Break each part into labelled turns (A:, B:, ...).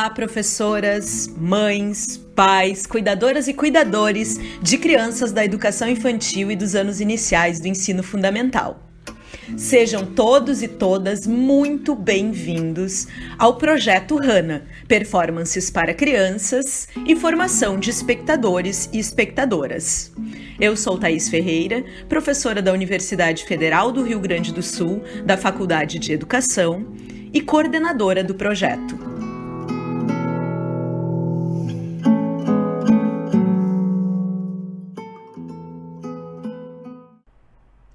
A: Olá, professoras, mães, pais, cuidadoras e cuidadores de crianças da educação infantil e dos anos iniciais do ensino fundamental. Sejam todos e todas muito bem-vindos ao Projeto Hana, Performances para Crianças e Formação de Espectadores e Espectadoras. Eu sou Thaís Ferreira, professora da Universidade Federal do Rio Grande do Sul, da Faculdade de Educação e coordenadora do projeto.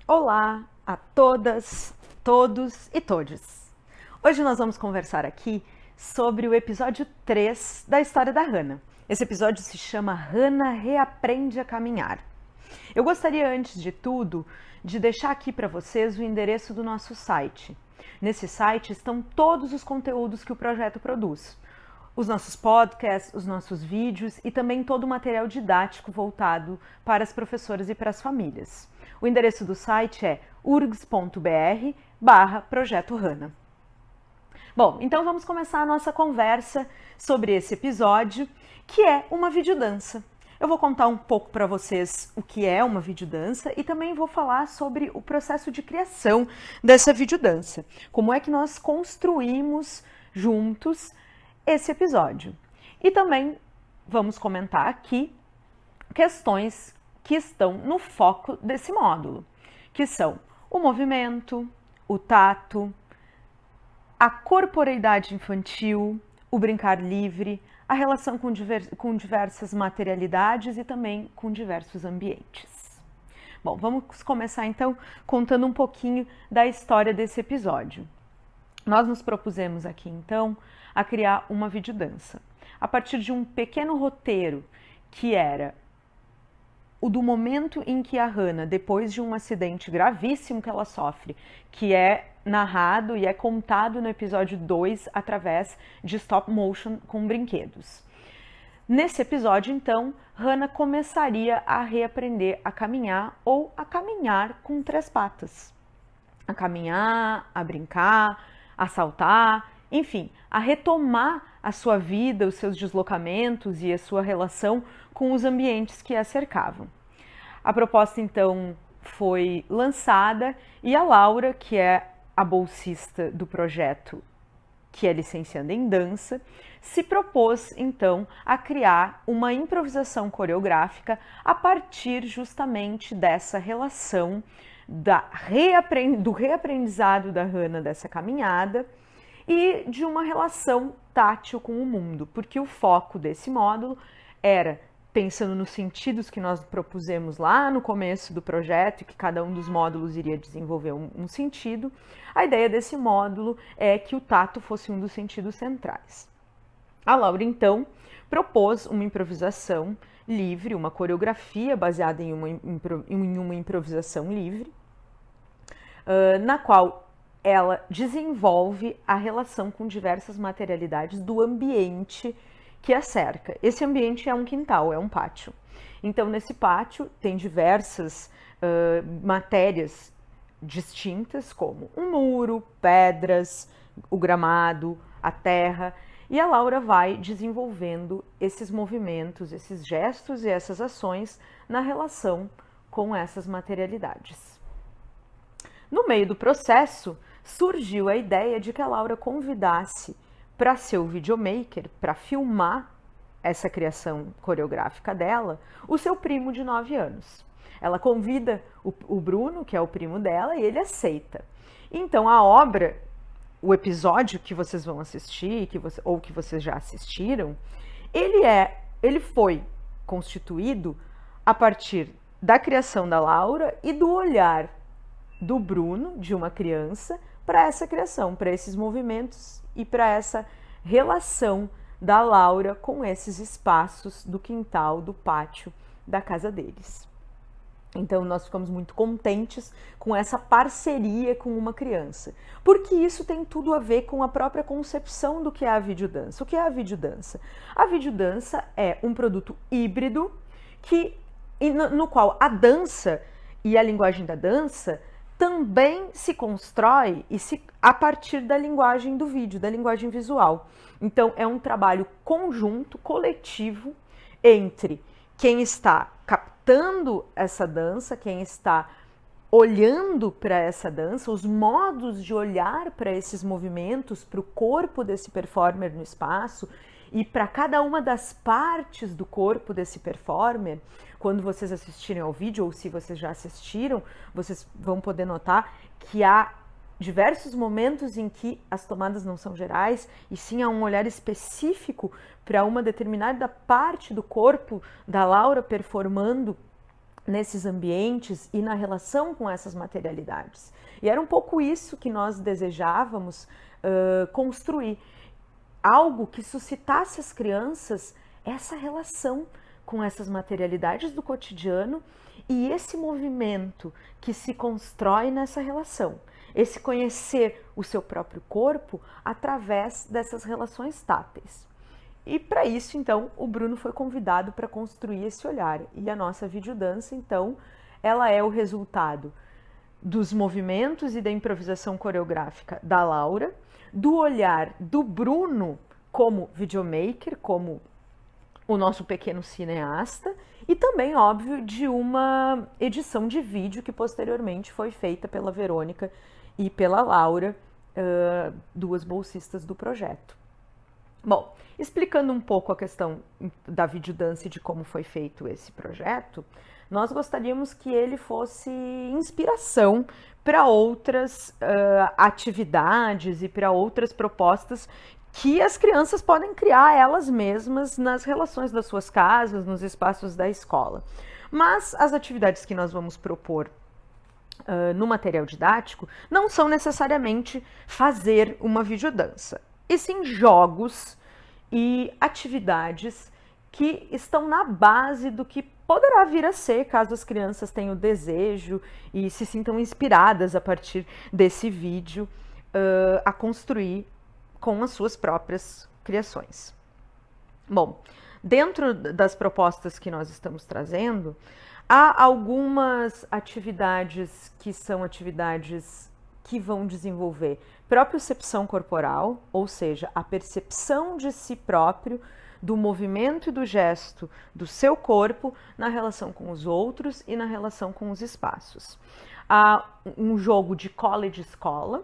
A: Olá a todas, todos e todes. Hoje nós vamos conversar aqui sobre o episódio 3 da história da Hana. Esse episódio se chama Hana Reaprende a Caminhar. Eu gostaria, antes de tudo, de deixar aqui para vocês o endereço do nosso site. Nesse site estão todos os conteúdos que o projeto produz. Os nossos podcasts, os nossos vídeos e também todo o material didático voltado para as professoras e para as famílias. O endereço do site é urgs.br/Projeto Hana. Bom, então vamos começar a nossa conversa sobre esse episódio, que é uma videodança. Eu vou contar um pouco para vocês o que é uma videodança e também vou falar sobre o processo de criação dessa videodança. Como é que nós construímos juntos esse episódio. E também vamos comentar aqui questões que estão no foco desse módulo, que são o movimento, o tato, a corporeidade infantil, o brincar livre, a relação com diversas materialidades e também com diversos ambientes. Bom, vamos começar então contando um pouquinho da história desse episódio. Nós nos propusemos aqui então a criar uma videodança a partir de um pequeno roteiro que era o do momento em que a Hana, depois de um acidente gravíssimo que ela sofre, que é narrado e é contado no episódio 2 através de stop motion com brinquedos. Nesse episódio, então, Hana começaria a reaprender a caminhar ou a caminhar com 3 patas. A caminhar, a brincar, a saltar, enfim, a retomar a sua vida, os seus deslocamentos e a sua relação com os ambientes que a cercavam. A proposta, então, foi lançada e a Laura, que é a bolsista do projeto, que é licenciada em dança, se propôs, então, a criar uma improvisação coreográfica a partir justamente dessa relação do reaprendizado da Hana dessa caminhada e de uma relação tátil com o mundo, porque o foco desse módulo era, pensando nos sentidos que nós propusemos lá no começo do projeto e que cada um dos módulos iria desenvolver um sentido, a ideia desse módulo é que o tato fosse um dos sentidos centrais. A Laura, então, propôs uma improvisação livre, uma coreografia baseada em uma improvisação livre, na qual ela desenvolve a relação com diversas materialidades do ambiente que a cerca. Esse ambiente é um quintal, é um pátio. Então, nesse pátio tem diversas matérias distintas, como um muro, pedras, o gramado, a terra, e a Laura vai desenvolvendo esses movimentos, esses gestos e essas ações na relação com essas materialidades. No meio do processo, surgiu a ideia de que a Laura convidasse para ser o videomaker, para filmar essa criação coreográfica dela, o seu primo de 9 anos. Ela convida o Bruno, que é o primo dela, e ele aceita. Então a obra, o episódio que vocês vão assistir, ou que vocês já assistiram, ele foi constituído a partir da criação da Laura e do olhar do Bruno, de uma criança, para essa criação, para esses movimentos e para essa relação da Laura com esses espaços do quintal, do pátio da casa deles. Então nós ficamos muito contentes com essa parceria com uma criança, porque isso tem tudo a ver com a própria concepção do que é a videodança. O que é a videodança? A videodança é um produto híbrido no qual a dança e a linguagem da dança também se constrói a partir da linguagem do vídeo, da linguagem visual. Então, é um trabalho conjunto, coletivo, entre quem está captando essa dança, quem está olhando para essa dança, os modos de olhar para esses movimentos, para o corpo desse performer no espaço e para cada uma das partes do corpo desse performer. Quando vocês assistirem ao vídeo, ou se vocês já assistiram, vocês vão poder notar que há diversos momentos em que as tomadas não são gerais, e sim há um olhar específico para uma determinada parte do corpo da Laura performando nesses ambientes e na relação com essas materialidades. E era um pouco isso que nós desejávamos construir. Algo que suscitasse às crianças essa relação com essas materialidades do cotidiano e esse movimento que se constrói nessa relação. Esse conhecer o seu próprio corpo através dessas relações táteis. E para isso, então, o Bruno foi convidado para construir esse olhar. E a nossa videodança, então, ela é o resultado dos movimentos e da improvisação coreográfica da Laura, do olhar do Bruno como videomaker, como o nosso pequeno cineasta, e também, óbvio, de uma edição de vídeo que posteriormente foi feita pela Verônica e pela Laura, duas bolsistas do projeto. Bom, explicando um pouco a questão da videodança e de como foi feito esse projeto, nós gostaríamos que ele fosse inspiração para outras atividades e para outras propostas que as crianças podem criar elas mesmas nas relações das suas casas, nos espaços da escola. Mas as atividades que nós vamos propor no material didático não são necessariamente fazer uma videodança, e sim jogos e atividades que estão na base do que poderá vir a ser, caso as crianças tenham o desejo e se sintam inspiradas a partir desse vídeo a construir com as suas próprias criações. Bom, dentro das propostas que nós estamos trazendo, há algumas atividades que são atividades que vão desenvolver propriocepção corporal, ou seja, a percepção de si próprio, do movimento e do gesto do seu corpo na relação com os outros e na relação com os espaços. Há um jogo de college-escola.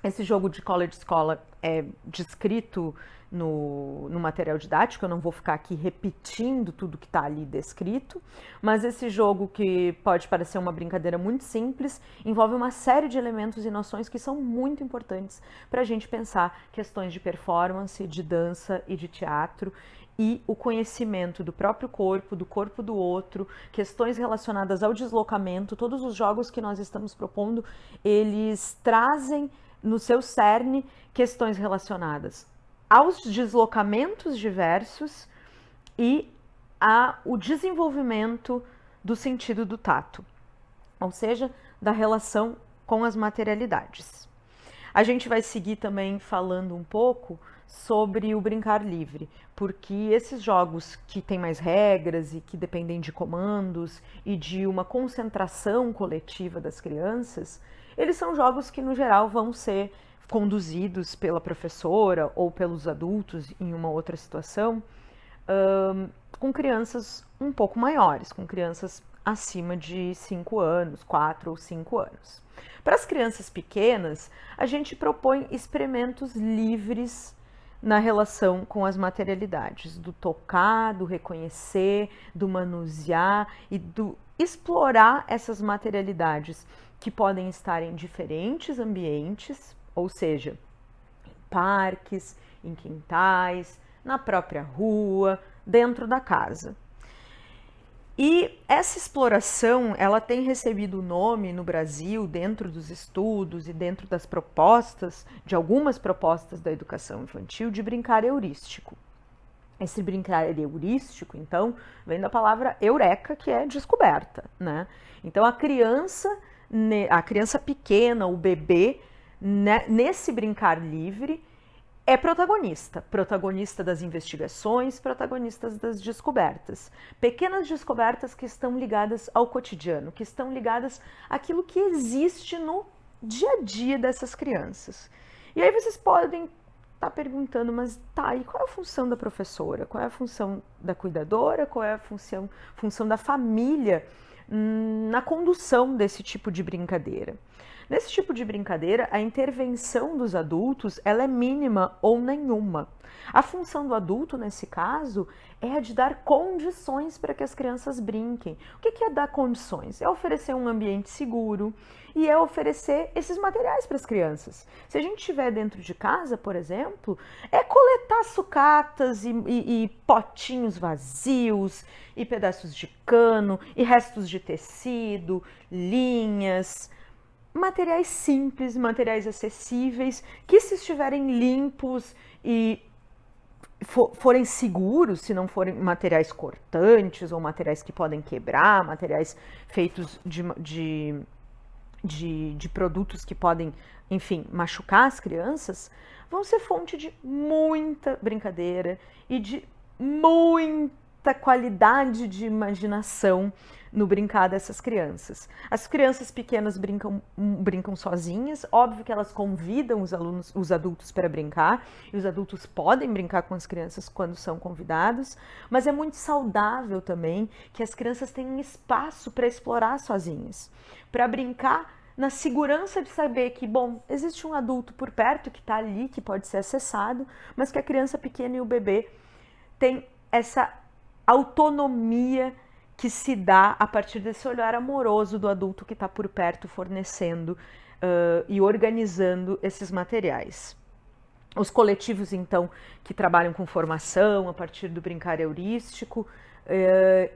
A: Esse jogo de college-escola é descrito no material didático, eu não vou ficar aqui repetindo tudo que está ali descrito, mas esse jogo, que pode parecer uma brincadeira muito simples, envolve uma série de elementos e noções que são muito importantes para a gente pensar questões de performance, de dança e de teatro, e o conhecimento do próprio corpo, do corpo do outro, questões relacionadas ao deslocamento. Todos os jogos que nós estamos propondo, eles trazem no seu cerne questões relacionadas aos deslocamentos diversos e ao desenvolvimento do sentido do tato, ou seja, da relação com as materialidades. A gente vai seguir também falando um pouco sobre o brincar livre, porque esses jogos que têm mais regras e que dependem de comandos e de uma concentração coletiva das crianças, eles são jogos que, no geral, vão ser conduzidos pela professora ou pelos adultos em uma outra situação, com crianças um pouco maiores, com crianças acima de 5 anos, 4 ou 5 anos. Para as crianças pequenas, a gente propõe experimentos livres na relação com as materialidades, do tocar, do reconhecer, do manusear e do explorar essas materialidades que podem estar em diferentes ambientes, ou seja, em parques, em quintais, na própria rua, dentro da casa. E essa exploração, ela tem recebido o nome no Brasil, dentro dos estudos e dentro das propostas, de algumas propostas da educação infantil, de brincar heurístico. Esse brincar heurístico, então, vem da palavra eureka, que é descoberta, né? Então, a criança pequena, o bebê, nesse brincar livre, é protagonista das investigações, protagonistas das descobertas. Pequenas descobertas que estão ligadas ao cotidiano, que estão ligadas àquilo que existe no dia a dia dessas crianças. E aí vocês podem estar perguntando, mas tá, e qual é a função da professora? Qual é a função da cuidadora? Qual é a função da família na condução desse tipo de brincadeira? Nesse tipo de brincadeira, a intervenção dos adultos ela é mínima ou nenhuma. A função do adulto, nesse caso, é a de dar condições para que as crianças brinquem. O que é dar condições? É oferecer um ambiente seguro e é oferecer esses materiais para as crianças. Se a gente estiver dentro de casa, por exemplo, é coletar sucatas e potinhos vazios, e pedaços de cano, e restos de tecido, linhas, materiais simples, materiais acessíveis, que se estiverem limpos e forem seguros, se não forem materiais cortantes ou materiais que podem quebrar, materiais feitos de produtos que podem, enfim, machucar as crianças, vão ser fonte de muita brincadeira e de muita qualidade de imaginação no brincar dessas crianças. As crianças pequenas brincam sozinhas, óbvio que elas convidam os adultos para brincar, e os adultos podem brincar com as crianças quando são convidados, mas é muito saudável também que as crianças tenham espaço para explorar sozinhas, para brincar na segurança de saber que, bom, existe um adulto por perto que está ali, que pode ser acessado, mas que a criança pequena e o bebê têm essa autonomia que se dá a partir desse olhar amoroso do adulto que está por perto fornecendo e organizando esses materiais. Os coletivos, então, que trabalham com formação a partir do brincar heurístico,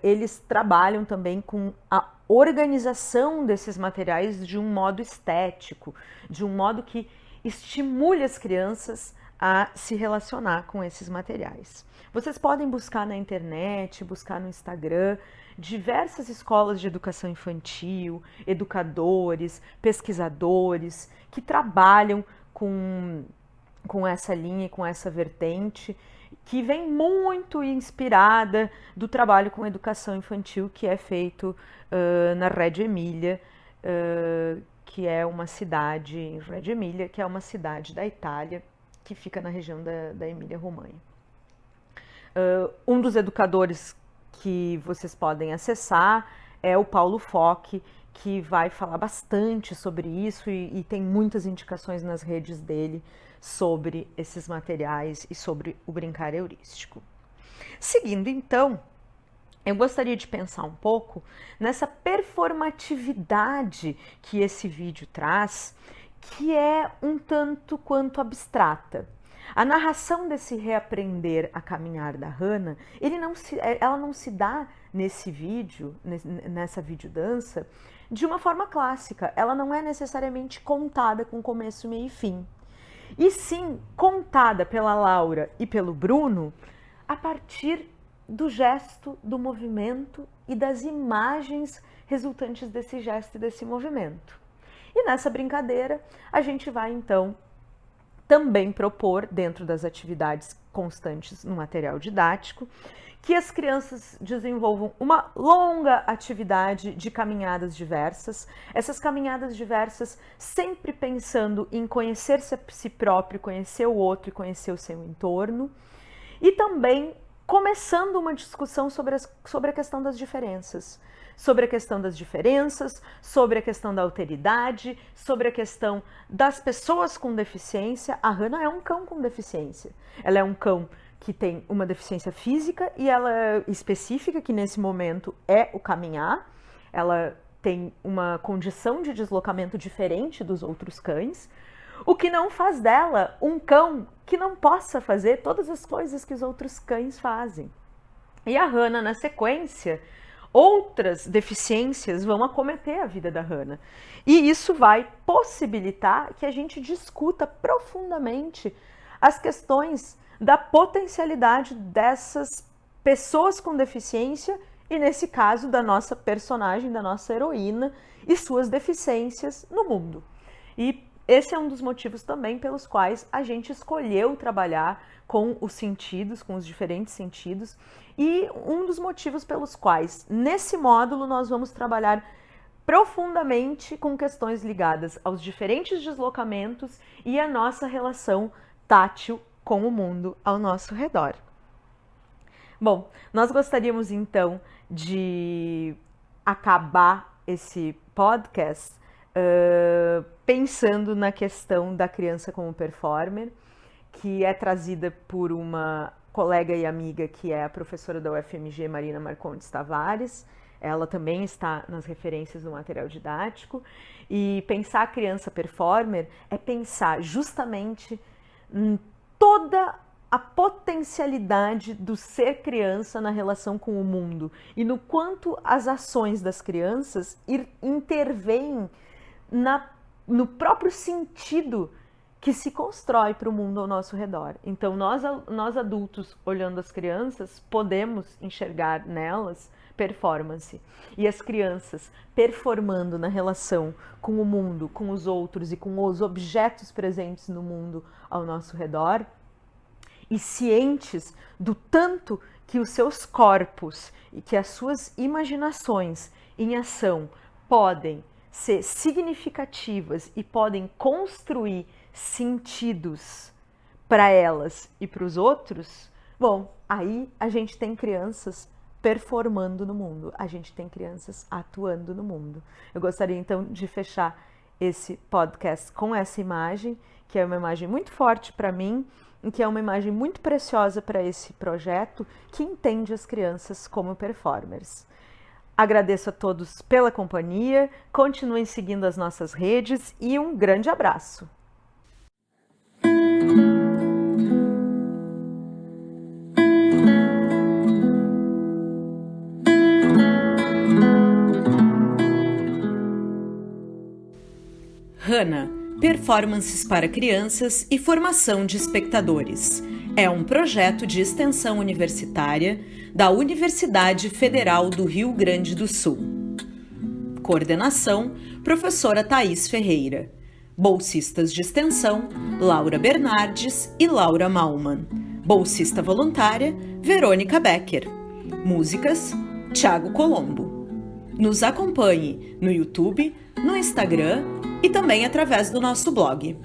A: eles trabalham também com a organização desses materiais de um modo estético, de um modo que estimule as crianças a se relacionar com esses materiais. Vocês podem buscar na internet, buscar no Instagram, diversas escolas de educação infantil, educadores, pesquisadores que trabalham com essa linha e com essa vertente, que vem muito inspirada do trabalho com educação infantil que é feito na Reggio Emilia, que é uma cidade, em Reggio Emilia, que é uma cidade da Itália, que fica na região da Emília-Romanha. Um dos educadores que vocês podem acessar é o Paulo Foch, que vai falar bastante sobre isso e tem muitas indicações nas redes dele sobre esses materiais e sobre o brincar heurístico. Seguindo, então, eu gostaria de pensar um pouco nessa performatividade que esse vídeo traz, que é um tanto quanto abstrata. A narração desse reaprender a caminhar da Hannah, ela não se dá nesse vídeo, nessa videodança, de uma forma clássica. Ela não é necessariamente contada com começo, meio e fim. E sim contada pela Laura e pelo Bruno a partir do gesto, do movimento e das imagens resultantes desse gesto e desse movimento. E nessa brincadeira, a gente vai então também propor, dentro das atividades constantes no material didático, que as crianças desenvolvam uma longa atividade de caminhadas diversas. Essas caminhadas diversas sempre pensando em conhecer si próprio, conhecer o outro e conhecer o seu entorno. E também começando uma discussão sobre a questão das diferenças. Sobre a questão das diferenças, sobre a questão da alteridade, sobre a questão das pessoas com deficiência. A Hannah é um cão com deficiência. Ela é um cão que tem uma deficiência física e ela é específica, que nesse momento é o caminhar. Ela tem uma condição de deslocamento diferente dos outros cães, o que não faz dela um cão que não possa fazer todas as coisas que os outros cães fazem. E a Hannah, na sequência, outras deficiências vão acometer a vida da Hannah. E isso vai possibilitar que a gente discuta profundamente as questões da potencialidade dessas pessoas com deficiência e, nesse caso, da nossa personagem, da nossa heroína e suas deficiências no mundo. E esse é um dos motivos também pelos quais a gente escolheu trabalhar com os sentidos, com os diferentes sentidos, e um dos motivos pelos quais, nesse módulo, nós vamos trabalhar profundamente com questões ligadas aos diferentes deslocamentos e a nossa relação tátil com o mundo ao nosso redor. Bom, nós gostaríamos então de acabar esse podcast pensando na questão da criança como performer, que é trazida por uma colega e amiga que é a professora da UFMG, Marina Marcondes Tavares. Ela também está nas referências do material didático. E pensar a criança performer é pensar justamente em toda a potencialidade do ser criança na relação com o mundo e no quanto as ações das crianças intervêm no próprio sentido que se constrói para o mundo ao nosso redor. Então, nós adultos, olhando as crianças, podemos enxergar nelas performance. E as crianças performando na relação com o mundo, com os outros e com os objetos presentes no mundo ao nosso redor, e cientes do tanto que os seus corpos e que as suas imaginações em ação podem ser significativas e podem construir sentidos para elas e para os outros, bom, aí a gente tem crianças performando no mundo, a gente tem crianças atuando no mundo. Eu gostaria então de fechar esse podcast com essa imagem, que é uma imagem muito forte para mim, e que é uma imagem muito preciosa para esse projeto, que entende as crianças como performers. Agradeço a todos pela companhia, continuem seguindo as nossas redes e um grande abraço! Hana, performances para crianças e formação de espectadores. É um projeto de extensão universitária da Universidade Federal do Rio Grande do Sul. Coordenação, professora Thaís Ferreira. Bolsistas de extensão, Laura Bernardes e Laura Malman. Bolsista voluntária, Verônica Becker. Músicas, Thiago Colombo. Nos acompanhe no YouTube, no Instagram e também através do nosso blog.